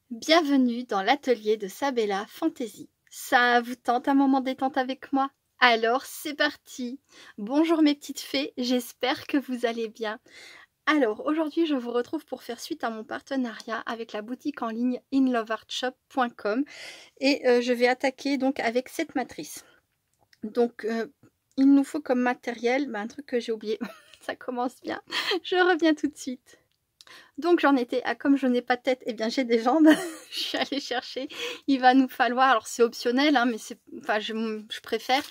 Bienvenue dans l'atelier de Sabella Fantasy. Ça vous tente un moment détente avec moi? Alors c'est parti! Bonjour mes petites fées, j'espère que vous allez bien. Alors aujourd'hui je vous retrouve pour faire suite à mon partenariat avec la boutique en ligne inloveartshop.com et je vais attaquer donc avec cette matrice. Donc il nous faut comme matériel, un truc que j'ai oublié, ça commence bien, je reviens tout de suite. Donc j'en étais à comme je n'ai pas de tête, et bien j'ai des jambes. Je suis allée chercher. Il va nous falloir, alors c'est optionnel, hein, mais c'est, enfin je préfère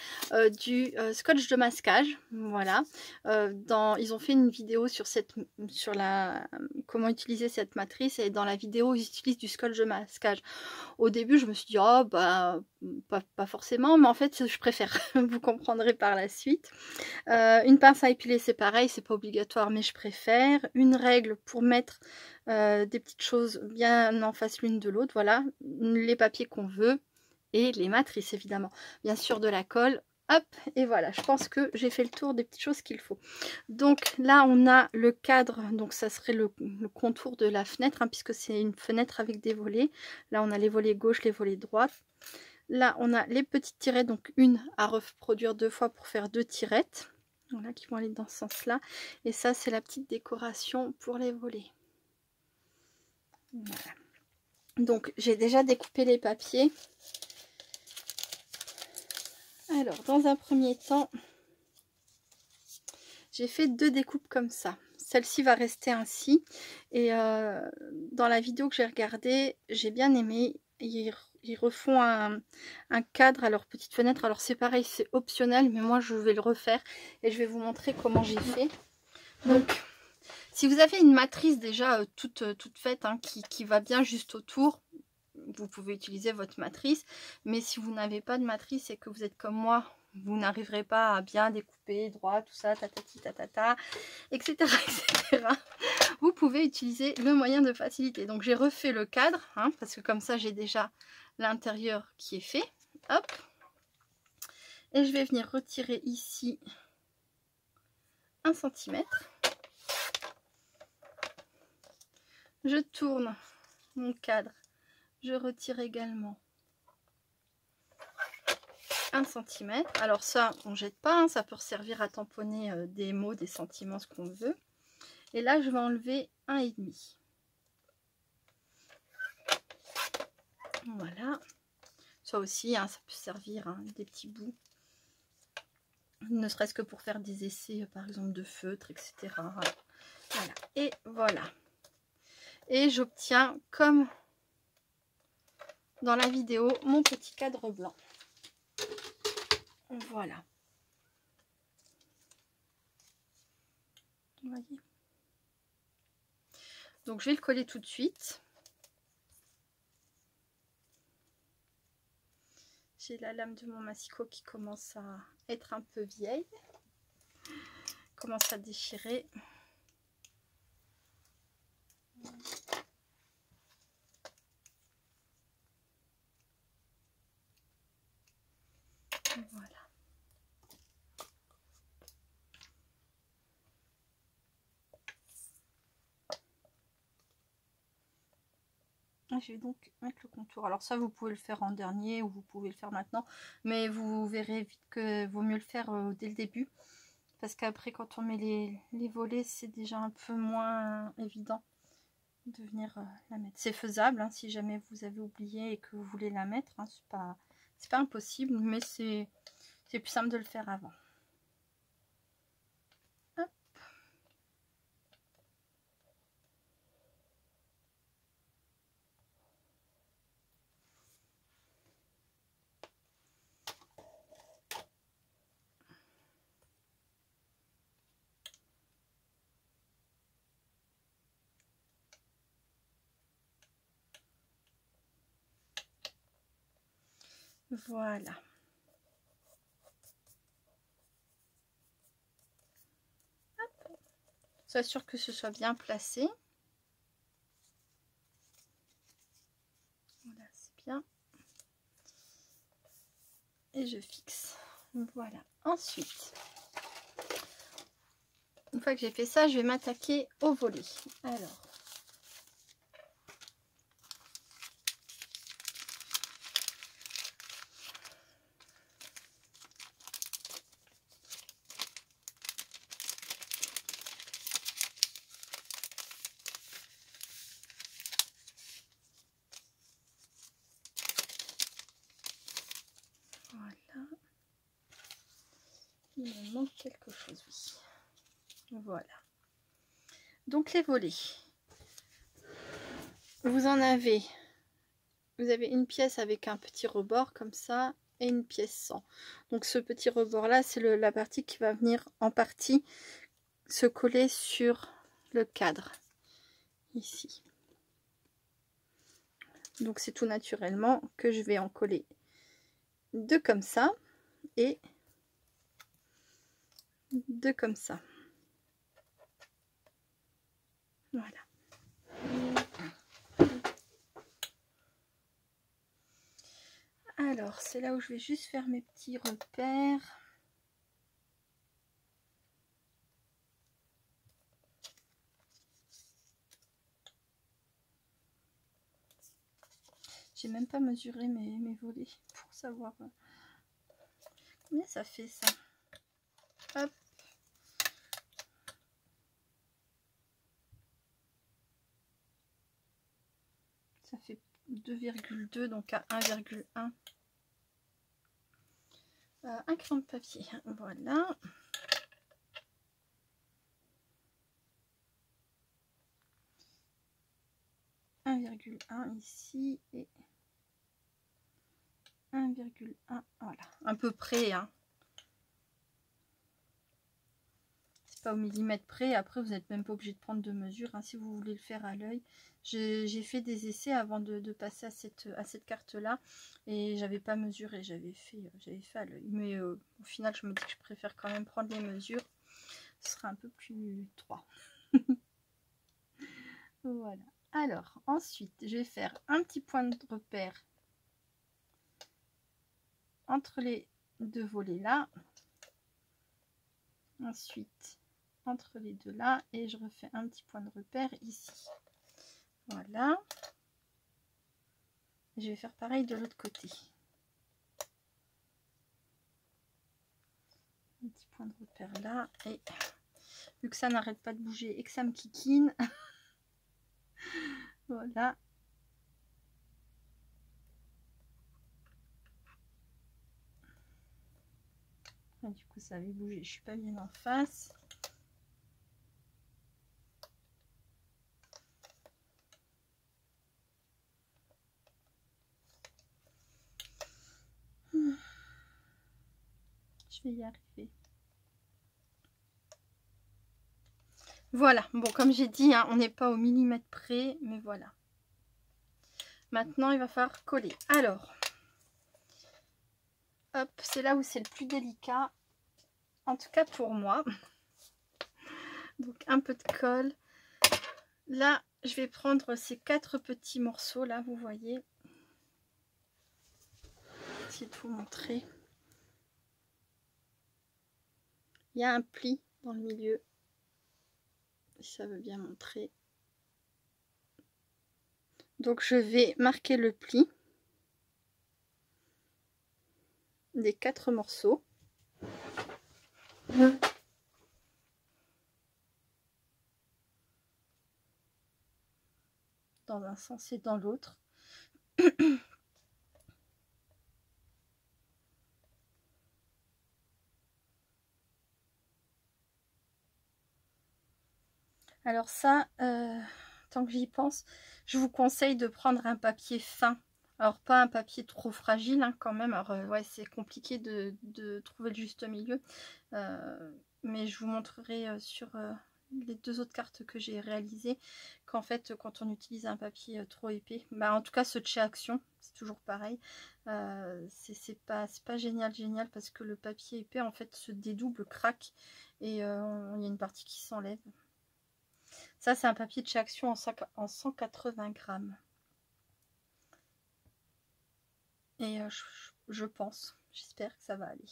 du scotch de masquage. Voilà. Ils ont fait une vidéo sur comment utiliser cette matrice, et dans la vidéo ils utilisent du scotch de masquage. Au début je me suis dit oh bah pas forcément, mais en fait je préfère. Vous comprendrez par la suite. Une pince à épiler, c'est pareil, c'est pas obligatoire, mais je préfère. Une règle pour mettre des petites choses bien en face l'une de l'autre, voilà. Les papiers qu'on veut et les matrices, évidemment. Bien sûr, de la colle. Hop, et voilà, je pense que j'ai fait le tour des petites choses qu'il faut. Donc là, on a le cadre, donc ça serait le contour de la fenêtre, hein, puisque c'est une fenêtre avec des volets. Là, on a les volets gauche, les volets droite. Là, on a les petites tirettes, donc une à reproduire 2 fois pour faire 2 tirettes. Voilà, qui vont aller dans ce sens-là. Et ça, c'est la petite décoration pour les volets. Voilà. Donc, j'ai déjà découpé les papiers. Alors, dans un premier temps, j'ai fait 2 découpes comme ça. Celle-ci va rester ainsi. Et dans la vidéo que j'ai regardée, j'ai bien aimé. Ils refont un cadre à leur petite fenêtre. Alors c'est pareil, c'est optionnel, mais moi je vais le refaire et je vais vous montrer comment j'ai fait. Donc, si vous avez une matrice déjà toute faite, hein, qui va bien juste autour, vous pouvez utiliser votre matrice. Mais si vous n'avez pas de matrice et que vous êtes comme moi, vous n'arriverez pas à bien découper droit, tout ça, tatati, tatata, etc., etc. Vous pouvez utiliser le moyen de facilité. Donc j'ai refait le cadre, hein, parce que comme ça j'ai déjà l'intérieur qui est fait. Hop. Et je vais venir retirer ici 1 cm. Je tourne mon cadre. Je retire également 1 cm. Alors ça, on ne jette pas, hein, ça peut servir à tamponner des mots, des sentiments, ce qu'on veut. Et là, je vais enlever 1,5. Voilà. Ça aussi, hein, ça peut servir, hein, des petits bouts. Ne serait-ce que pour faire des essais, par exemple, de feutre, etc. Voilà. Et voilà. Et j'obtiens, comme dans la vidéo, mon petit cadre blanc. Voilà. Vous voyez ? Donc, je vais le coller tout de suite. J'ai la lame de mon massicot qui commence à être un peu vieille. Commence à déchirer. Voilà. Je vais donc mettre le contour. Alors ça, vous pouvez le faire en dernier ou vous pouvez le faire maintenant. Mais vous verrez vite que vaut mieux le faire dès le début. Parce qu'après, quand on met les volets, c'est déjà un peu moins évident de venir la mettre. C'est faisable, hein, si jamais vous avez oublié et que vous voulez la mettre. Hein, c'est pas impossible, mais c'est plus simple de le faire avant. Hop. Voilà. Sois sûr que ce soit bien placé. Voilà, c'est bien. Et je fixe. Voilà. Ensuite, une fois que j'ai fait ça, je vais m'attaquer au volet. Alors, Il me manque quelque chose, oui. Voilà. Donc les volets. Vous avez une pièce avec un petit rebord comme ça et une pièce sans. Donc ce petit rebord là, c'est la partie qui va venir en partie se coller sur le cadre ici. Donc c'est tout naturellement que je vais en coller deux comme ça et deux comme ça. Voilà. Alors c'est là où je vais juste faire mes petits repères. J'ai même pas mesuré mes volets pour savoir combien ça fait ça. Hop. Ça fait 2,2 donc à 1,1. Un crayon de papier. Voilà. Ici et 1,1. Voilà. À peu près. Hein. C'est pas au millimètre près. Après, vous n'êtes même pas obligé de prendre de mesure hein, si vous voulez le faire à l'œil. J'ai fait des essais avant de passer à cette carte-là. Et j'avais pas mesuré. J'avais fait à l'œil. Mais au final, je me dis que je préfère quand même prendre les mesures. Ce sera un peu plus droit. Voilà. Alors, ensuite, je vais faire un petit point de repère entre les deux volets là. Ensuite, entre les deux là. Et je refais un petit point de repère ici. Voilà. Je vais faire pareil de l'autre côté. Un petit point de repère là. Et vu que ça n'arrête pas de bouger et que ça me kikine. Voilà. Et du coup, ça avait bougé. Je suis pas bien en face. Je vais y arriver. Voilà. Bon, comme j'ai dit, hein, on n'est pas au millimètre près, mais voilà. Maintenant, il va falloir coller. Alors, hop, c'est là où c'est le plus délicat. En tout cas pour moi. Donc, un peu de colle. Là, je vais prendre ces 4 petits morceaux là, vous voyez. Essayer de vous montrer. Il y a un pli dans le milieu. Si ça veut bien montrer. Donc je vais marquer le pli des 4 morceaux. Dans un sens et dans l'autre. Alors ça, tant que j'y pense, je vous conseille de prendre un papier fin. Alors pas un papier trop fragile hein, quand même. Alors ouais, c'est compliqué de trouver le juste milieu. Mais je vous montrerai sur les 2 autres cartes que j'ai réalisées qu'en fait quand on utilise un papier trop épais, bah en tout cas ceux de chez Action, c'est toujours pareil. C'est pas génial parce que le papier épais en fait se dédouble, craque et il y a une partie qui s'enlève. Ça, c'est un papier de chez Action en 180 grammes. Et je pense, j'espère que ça va aller.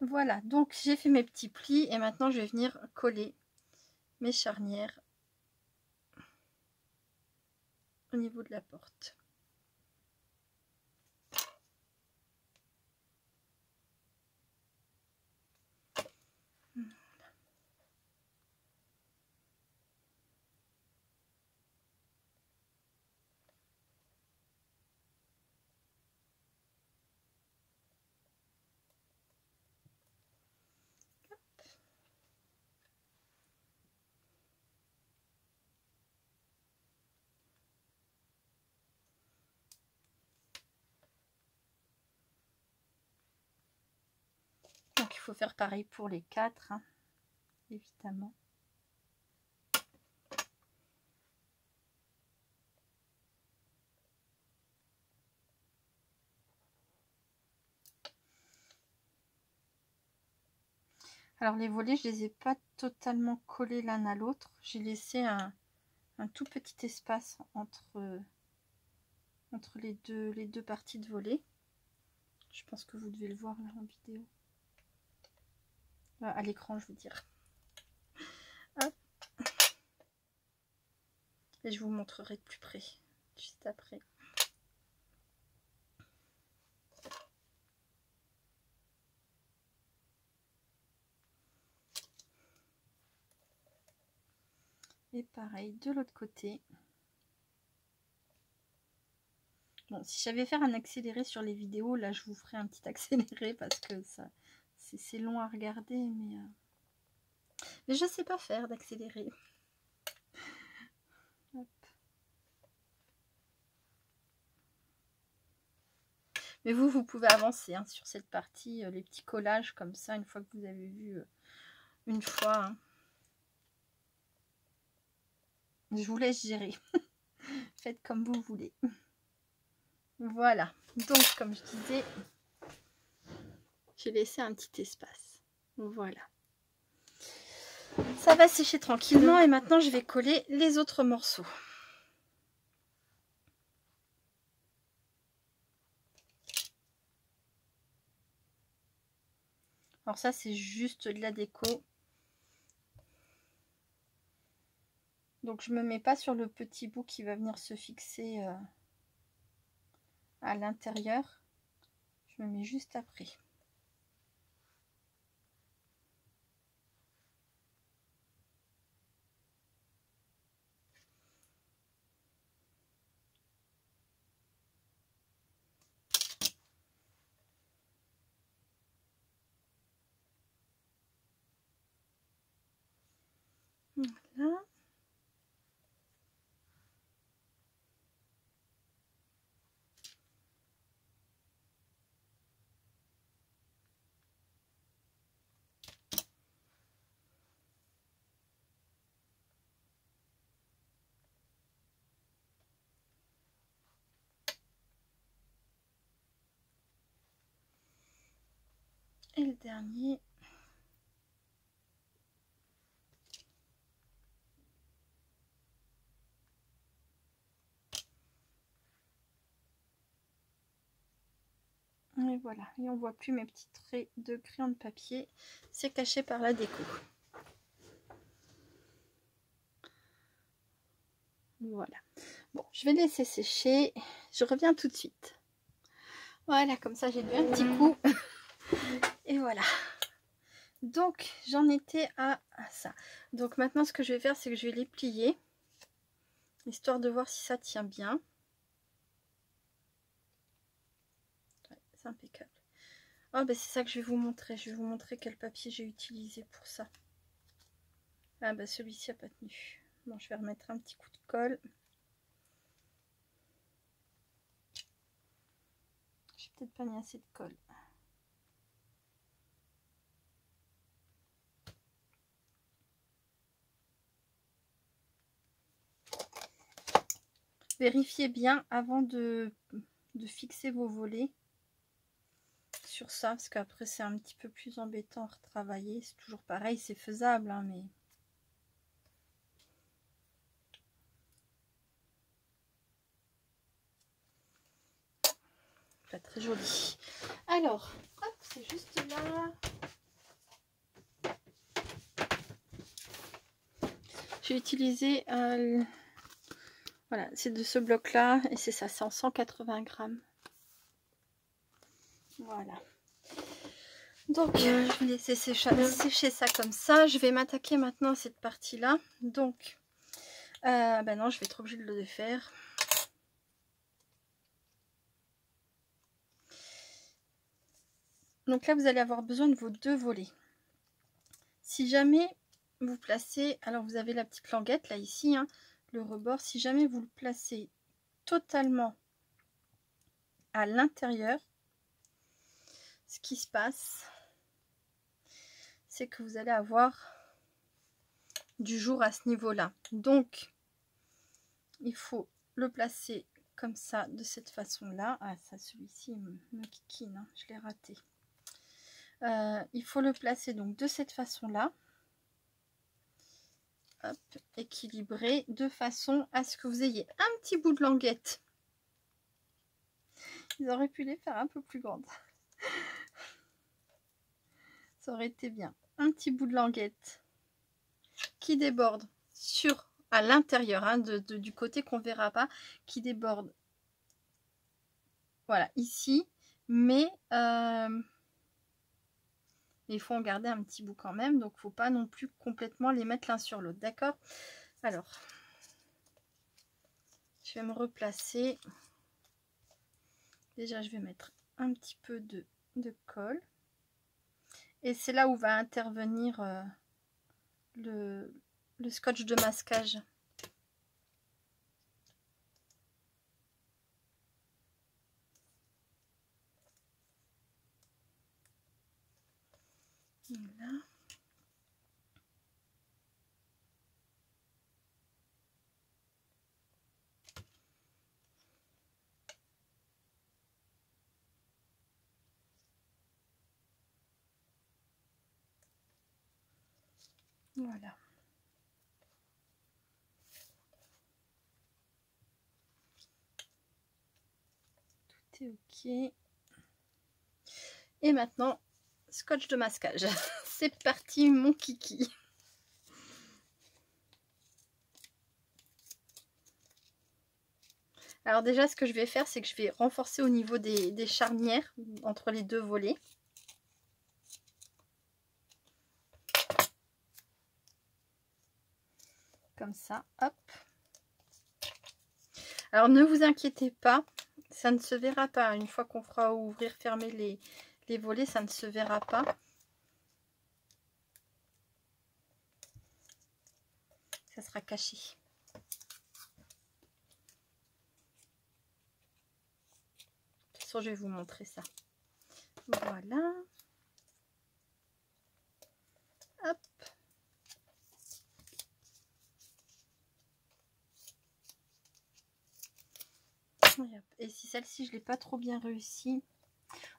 Voilà, donc j'ai fait mes petits plis et maintenant je vais venir coller mes charnières au niveau de la porte. il faut faire pareil pour les 4, hein, évidemment. Alors les volets, je les ai pas totalement collés l'un à l'autre. J'ai laissé un tout petit espace entre les deux parties de volets. Je pense que vous devez le voir là en vidéo. À l'écran, je veux dire. Hop. Et je vous montrerai de plus près, juste après. Et pareil, de l'autre côté. Bon, si j'avais fait un accéléré sur les vidéos, là, je vous ferai un petit accéléré parce que ça, c'est long à regarder, mais je sais pas faire d'accéléré. Mais vous pouvez avancer hein, sur cette partie, les petits collages comme ça, une fois que vous avez vu une fois. Hein. Je vous laisse gérer. Faites comme vous voulez. Voilà. Donc, comme je disais, j'ai laissé un petit espace. Voilà. Ça va sécher tranquillement et maintenant, je vais coller les autres morceaux. Alors ça, c'est juste de la déco. Donc, je ne me mets pas sur le petit bout qui va venir se fixer à l'intérieur. Je me mets juste après. Voilà. Et le dernier. Et voilà, et on voit plus mes petits traits de crayon de papier, c'est caché par la déco. Voilà. Bon, je vais laisser sécher, je reviens tout de suite. Voilà, comme ça j'ai bu un petit coup. Et voilà. Donc, j'en étais à ça. Donc maintenant, ce que je vais faire, c'est que je vais les plier, histoire de voir si ça tient bien. Ouais, c'est impeccable. Oh, ben c'est ça que je vais vous montrer. Je vais vous montrer quel papier j'ai utilisé pour ça. Ah, ben celui-ci n'a pas tenu. Bon, je vais remettre un petit coup de colle. J'ai peut-être pas mis assez de colle. Vérifiez bien avant de fixer vos volets sur ça, parce qu'après c'est un petit peu plus embêtant à retravailler. C'est toujours pareil, c'est faisable, hein, mais... Pas très joli. Alors, hop, c'est juste là. J'ai utilisé... voilà, c'est de ce bloc-là, et c'est ça, c'est en 180 grammes. Voilà. Donc, je vais laisser sécher ça comme ça. Je vais m'attaquer maintenant à cette partie-là. Donc, ben non, je vais être obligée de le défaire. Donc là, vous allez avoir besoin de vos deux volets. Si jamais vous placez, alors vous avez la petite languette là ici, hein, le rebord, si jamais vous le placez totalement à l'intérieur, ce qui se passe, c'est que vous allez avoir du jour à ce niveau-là. Donc, il faut le placer comme ça, de cette façon-là. Ah, ça, celui-ci me kikine, hein, je l'ai raté. Il faut le placer donc de cette façon-là. Hop, équilibré, de façon à ce que vous ayez un petit bout de languette. Ils auraient pu les faire un peu plus grandes. Ça aurait été bien. Un petit bout de languette qui déborde sur à l'intérieur, hein, du côté qu'on verra pas, qui déborde. Voilà, ici. Mais il faut en garder un petit bout quand même. Donc, il ne faut pas non plus complètement les mettre l'un sur l'autre. D'accord? Alors, je vais me replacer. Déjà, je vais mettre un petit peu de colle. Et c'est là où va intervenir le scotch de masquage. Voilà. Voilà. Tout est ok. Et maintenant, scotch de masquage. C'est parti, mon kiki. Alors déjà, ce que je vais faire, c'est que je vais renforcer au niveau des charnières entre les deux volets. Comme ça, hop. Alors ne vous inquiétez pas, ça ne se verra pas. Une fois qu'on fera ouvrir, fermer les volets, ça ne se verra pas. Ça sera caché. De toute façon, je vais vous montrer ça. Voilà. Hop. Et si celle-ci, je ne l'ai pas trop bien réussi.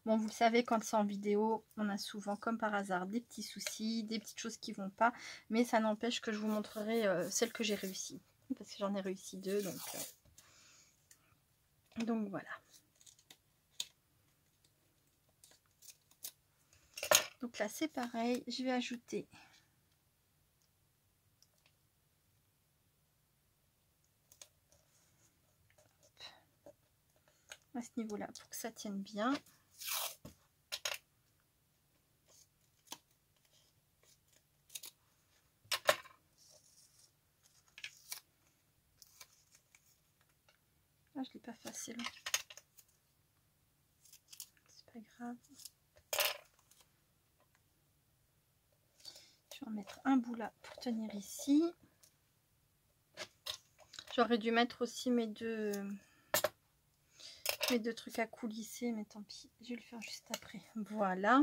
Bon, vous le savez, quand c'est en vidéo, on a souvent, comme par hasard, des petits soucis, des petites choses qui vont pas. Mais ça n'empêche que je vous montrerai celle que j'ai réussi. Parce que j'en ai réussi deux, donc voilà. Donc là, c'est pareil. Je vais ajouter à ce niveau-là pour que ça tienne bien. Ah, je ne l'ai pas fait assez long. C'est pas grave. Je vais en mettre un bout là pour tenir ici. J'aurais dû mettre aussi mes deux trucs à coulisser, mais tant pis, je vais le faire juste après. Voilà.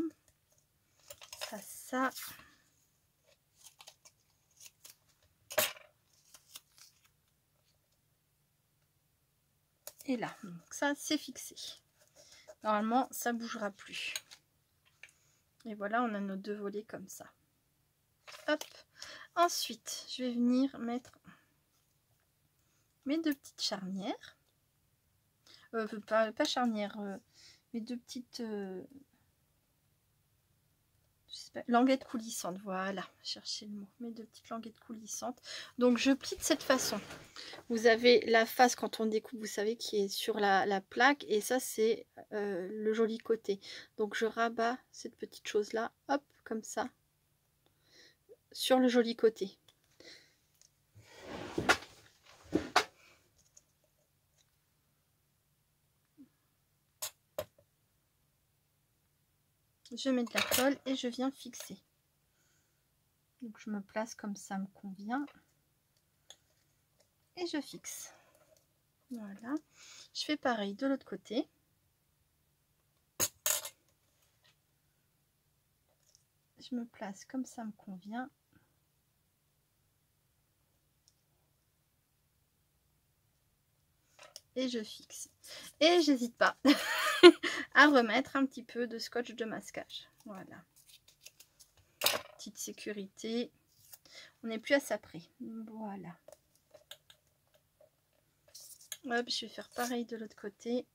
Ça. Et là, donc ça c'est fixé. Normalement, ça bougera plus. Et voilà, on a nos deux volets comme ça. Hop. Ensuite, je vais venir mettre mes deux petites charnières. Pas charnières, mes deux petites languettes coulissantes. Voilà, cherchez le mot. Mes deux petites languettes coulissantes. Donc, je plie de cette façon. Vous avez la face quand on découpe, vous savez, qui est sur la plaque. Et ça, c'est le joli côté. Donc, je rabats cette petite chose-là, hop, comme ça, sur le joli côté. Je mets de la colle et je viens fixer. Donc, je me place comme ça me convient. Et je fixe. Voilà. Je fais pareil de l'autre côté. je me place comme ça me convient. Et je fixe. Et j'hésite pas à remettre un petit peu de scotch de masquage. Voilà. Petite sécurité. On n'est plus à ça près. Voilà. Hop, je vais faire pareil de l'autre côté.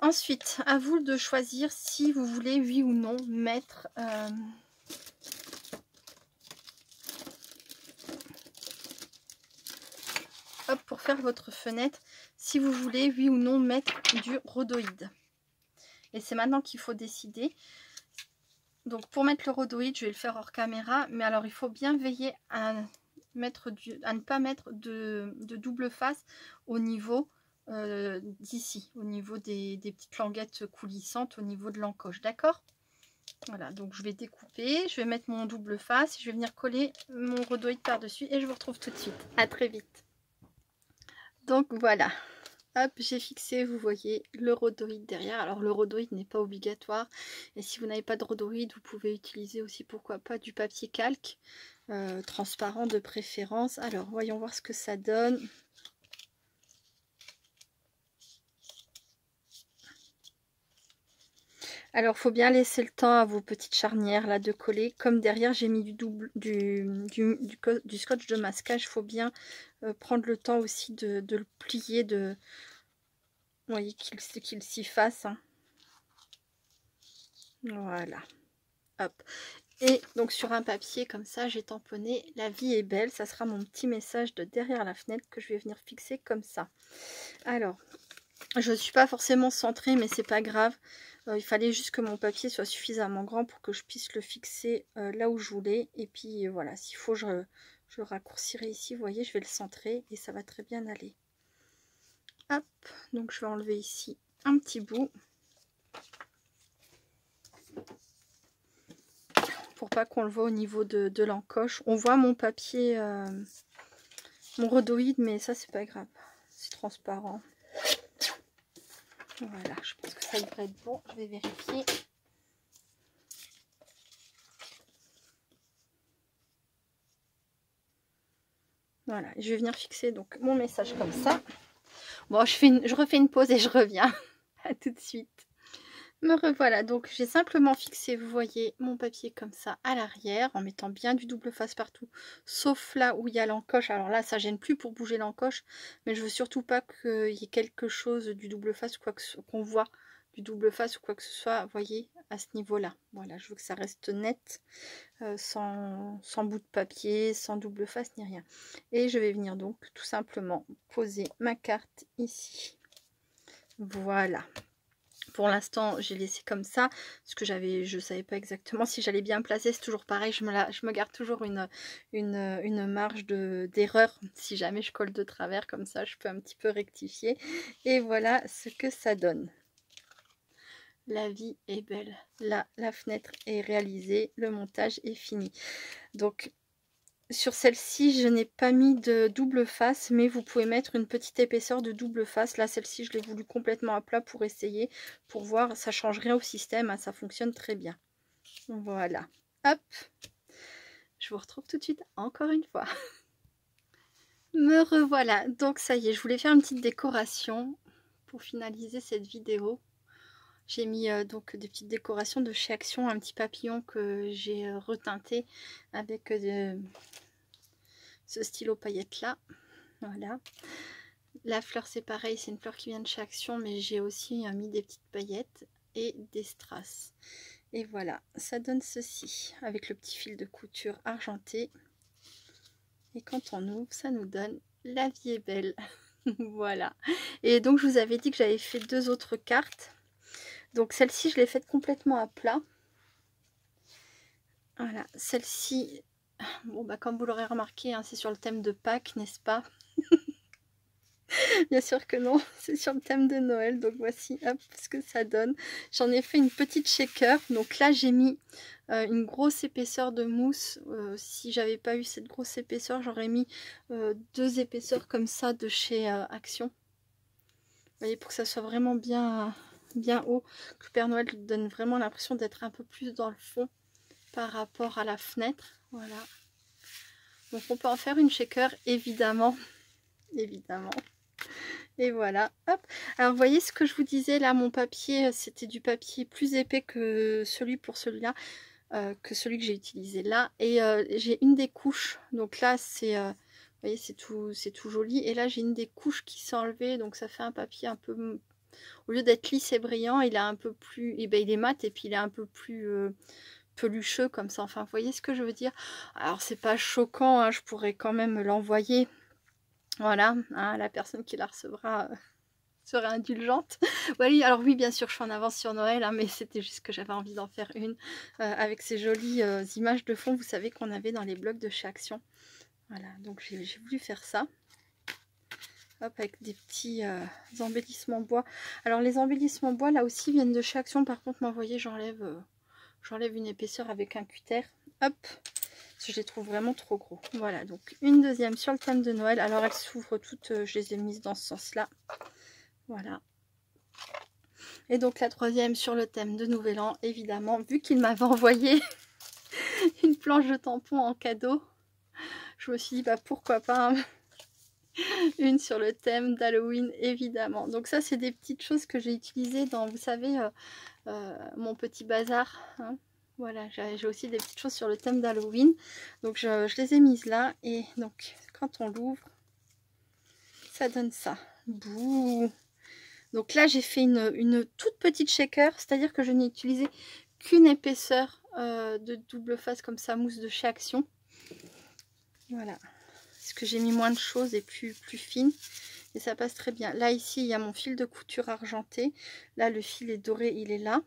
Ensuite, à vous de choisir si vous voulez, oui ou non, mettre hop, pour faire votre fenêtre, si vous voulez, oui ou non, mettre du rhodoïde. Et c'est maintenant qu'il faut décider. Donc pour mettre le rhodoïde, je vais le faire hors caméra, mais alors il faut bien veiller à ne pas mettre de double face au niveau d'ici, au niveau des petites languettes coulissantes, au niveau de l'encoche, d'accord? Voilà, donc je vais découper, je vais mettre mon double face, je vais venir coller mon rhodoïde par-dessus et je vous retrouve tout de suite. À très vite. Donc voilà, hop, j'ai fixé, vous voyez, le rhodoïde derrière. Alors le rhodoïde n'est pas obligatoire. Et si vous n'avez pas de rhodoïde, vous pouvez utiliser aussi, pourquoi pas, du papier calque, transparent de préférence. Alors, voyons voir ce que ça donne. Alors, il faut bien laisser le temps à vos petites charnières là de coller. Comme derrière, j'ai mis du scotch de masquage, il faut bien prendre le temps aussi de le plier, vous voyez, qu'il s'y fasse. Hein. Voilà. Hop. Et donc sur un papier comme ça, j'ai tamponné « La vie est belle ». Ça sera mon petit message de derrière la fenêtre que je vais venir fixer comme ça. Alors, je ne suis pas forcément centrée, mais c'est pas grave. Il fallait juste que mon papier soit suffisamment grand pour que je puisse le fixer là où je voulais. Et puis voilà, s'il faut, je le raccourcirai ici. Vous voyez, je vais le centrer et ça va très bien aller. Hop, donc je vais enlever ici un petit bout. Pour pas qu'on le voit au niveau de l'encoche. On voit mon papier, mon rhodoïde, mais ça c'est pas grave. C'est transparent. Voilà, je pense que ça devrait être bon. Je vais vérifier. Voilà, je vais venir fixer donc mon message comme ça. Bon, je refais une pause et je reviens. À tout de suite. Me revoilà, donc j'ai simplement fixé, vous voyez, mon papier comme ça à l'arrière, en mettant bien du double face partout, sauf là où il y a l'encoche. Alors là, ça gêne plus pour bouger l'encoche, mais je veux surtout pas qu'il y ait quelque chose du double face, quoi qu'on voit du double face ou quoi que ce soit, vous voyez, à ce niveau-là. Voilà, je veux que ça reste net, sans bout de papier, sans double face ni rien. Et je vais venir donc tout simplement poser ma carte ici. Voilà. Pour l'instant, j'ai laissé comme ça, parce que je savais pas exactement si j'allais bien placer. C'est toujours pareil, je me garde toujours une marge d'erreur. Si jamais je colle de travers, comme ça, je peux un petit peu rectifier. Et voilà ce que ça donne. La vie est belle. Là, la fenêtre est réalisée, le montage est fini. Donc, sur celle-ci, je n'ai pas mis de double face, mais vous pouvez mettre une petite épaisseur de double face. Là, celle-ci, je l'ai voulu complètement à plat pour essayer, pour voir. Ça change rien au système, hein, ça fonctionne très bien. Voilà. Hop. Je vous retrouve tout de suite, encore une fois. Me revoilà. Donc, ça y est, je voulais faire une petite décoration pour finaliser cette vidéo. J'ai mis donc des petites décorations de chez Action, un petit papillon que j'ai reteinté avec ce stylo paillettes là. Voilà. La fleur c'est pareil, c'est une fleur qui vient de chez Action, mais j'ai aussi mis des petites paillettes et des strass. Et voilà, ça donne ceci avec le petit fil de couture argenté. Et quand on ouvre, ça nous donne La vie est belle. Voilà. Et donc je vous avais dit que j'avais fait deux autres cartes. Donc celle-ci, je l'ai faite complètement à plat. Voilà, celle-ci, bon bah comme vous l'aurez remarqué, hein, c'est sur le thème de Pâques, n'est-ce pas? Bien sûr que non, c'est sur le thème de Noël. Donc voici hop, ce que ça donne. J'en ai fait une petite shaker. Donc là, j'ai mis une grosse épaisseur de mousse. Si j'avais pas eu cette grosse épaisseur, j'aurais mis 2 épaisseurs comme ça de chez Action. Vous voyez, pour que ça soit vraiment bien haut, que le Père Noël donne vraiment l'impression d'être un peu plus dans le fond par rapport à la fenêtre. Voilà. Donc on peut en faire une shaker, évidemment. Évidemment. Et voilà, hop. Alors, vous voyez ce que je vous disais, là, mon papier, c'était du papier plus épais que celui pour celui-là, que celui que j'ai utilisé là. Et j'ai une des couches, donc là, c'est, vous voyez, c'est tout joli. Et là, j'ai une des couches qui s'est enlevée, donc ça fait un papier un peu, au lieu d'être lisse et brillant, il est un peu plus, et ben, il est mat et puis il est un peu plus pelucheux comme ça. Enfin, vous voyez ce que je veux dire? Alors, c'est pas choquant, hein, je pourrais quand même l'envoyer. Voilà, hein, la personne qui la recevra sera indulgente. Oui, alors oui, bien sûr, je suis en avance sur Noël, hein, mais c'était juste que j'avais envie d'en faire une avec ces jolies images de fond, vous savez, qu'on avait dans les blogs de chez Action. Voilà, donc j'ai voulu faire ça. Hop, avec des petits embellissements bois. Alors les embellissements bois, là aussi, viennent de chez Action. Par contre, moi, vous voyez, j'enlève une épaisseur avec un cutter. Hop, parce que je les trouve vraiment trop gros. Voilà, donc une deuxième sur le thème de Noël. Alors elles s'ouvrent toutes, je les ai mises dans ce sens-là. Voilà. Et donc la troisième sur le thème de Nouvel An, évidemment, vu qu'il m'avait envoyé une planche de tampon en cadeau, je me suis dit, bah pourquoi pas, hein, une sur le thème d'Halloween, évidemment. Donc ça, c'est des petites choses que j'ai utilisées dans, vous savez, mon petit bazar, hein. Voilà, j'ai aussi des petites choses sur le thème d'Halloween. Donc je les ai mises là. Et donc, quand on l'ouvre, ça donne ça. Bouh! Donc là, j'ai fait une toute petite shaker. C'est-à-dire que je n'ai utilisé qu'une épaisseur de double face comme ça, mousse de chez Action. Voilà. Parce que j'ai mis moins de choses et plus fine. Et ça passe très bien. Là, ici, il y a mon fil de couture argenté. Là, le fil est doré, il est là.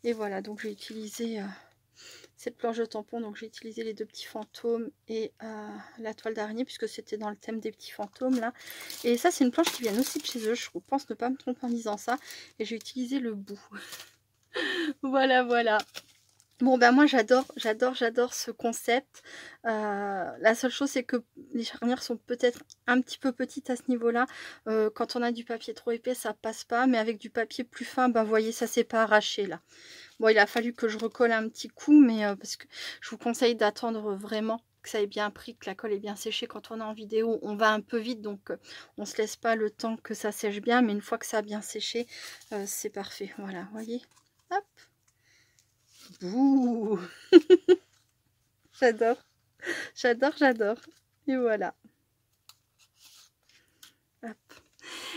Et voilà, donc j'ai utilisé cette planche de tampon. Donc j'ai utilisé les 2 petits fantômes et la toile d'araignée, puisque c'était dans le thème des petits fantômes là. Et ça, c'est une planche qui vient aussi de chez eux. Je pense ne pas me tromper en disant ça. Et j'ai utilisé le bout. Voilà, voilà. Bon, ben moi j'adore ce concept. La seule chose, c'est que les charnières sont peut-être un petit peu petites à ce niveau-là. Quand on a du papier trop épais, ça passe pas. Mais avec du papier plus fin, ben vous voyez, ça s'est pas arraché là. Bon, il a fallu que je recolle un petit coup, mais parce que je vous conseille d'attendre vraiment que ça ait bien pris, que la colle est bien séchée. Quand on est en vidéo, on va un peu vite, donc on se laisse pas le temps que ça sèche bien. Mais une fois que ça a bien séché, c'est parfait. Voilà, vous voyez. Hop. Bouh. J'adore, j'adore. Et voilà. Hop.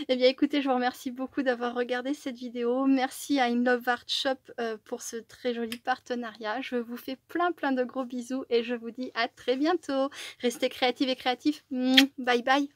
Eh bien écoutez, je vous remercie beaucoup d'avoir regardé cette vidéo. Merci à In Love Art Shop pour ce très joli partenariat. Je vous fais plein de gros bisous et je vous dis à très bientôt. Restez créatifs et créatifs. Bye bye.